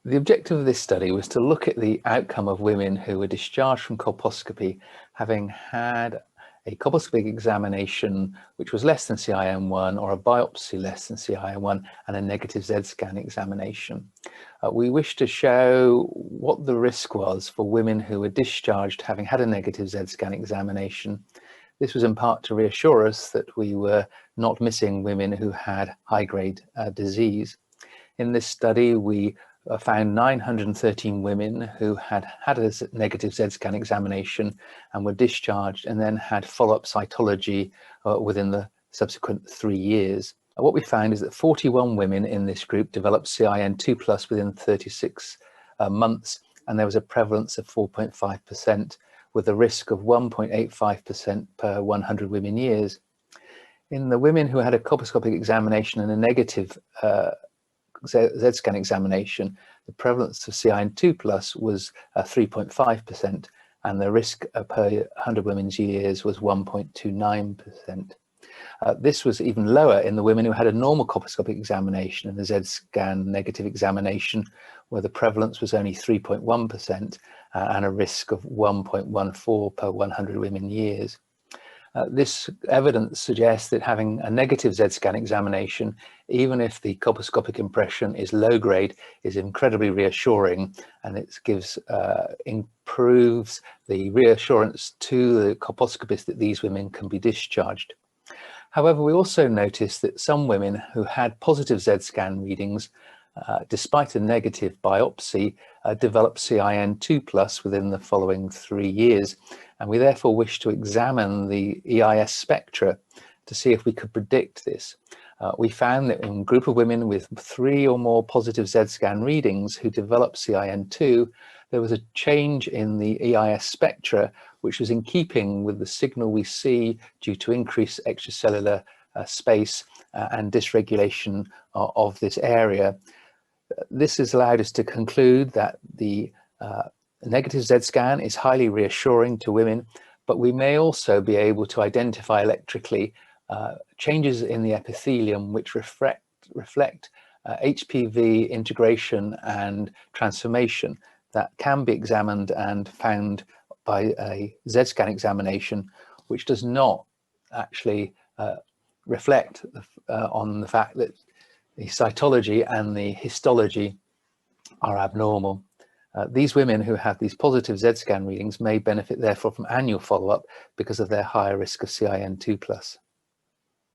The objective of this study was to look at the outcome of women who were discharged from colposcopy having had a colposcopic examination which was less than CIN1 or a biopsy less than CIN1 and a negative ZedScan examination. We wished to show what the risk was for women who were discharged having had a negative ZedScan examination. This was in part to reassure us that we were not missing women who had high-grade disease. In this study, we found 913 women who had had a negative ZedScan examination and were discharged and then had follow-up cytology within the subsequent 3 years. What we found is that 41 women in this group developed CIN2+ within 36 months, and there was a prevalence of 4.5% with a risk of 1.85% per 100 women years. In the women who had a colposcopic examination and a negative ZedScan examination, the prevalence of CIN2+ was 3.5%, and the risk per 100 women's years was 1.29%. This was even lower in the women who had a normal colposcopic examination and a ZedScan negative examination, where the prevalence was only 3.1% and a risk of 1.14 per 100 women years. This evidence suggests that having a negative ZedScan examination, even if the colposcopic impression is low grade, is incredibly reassuring, and it improves the reassurance to the colposcopist that these women can be discharged. However, we also noticed that some women who had positive ZedScan readings, despite a negative biopsy, developed CIN2+ within the following 3 years, and we therefore wish to examine the EIS spectra to see if we could predict this. We found that in a group of women with 3 or more positive ZedScan readings who developed CIN2, there was a change in the EIS spectra, which was in keeping with the signal we see due to increased extracellular space and dysregulation of this area. This has allowed us to conclude that the negative ZedScan is highly reassuring to women, but we may also be able to identify electrically changes in the epithelium which reflect HPV integration and transformation that can be examined and found by a ZedScan examination, which does not actually reflect on the fact that the cytology and the histology are abnormal. These women who have these positive ZedScan readings may benefit therefore from annual follow-up because of their higher risk of CIN2+.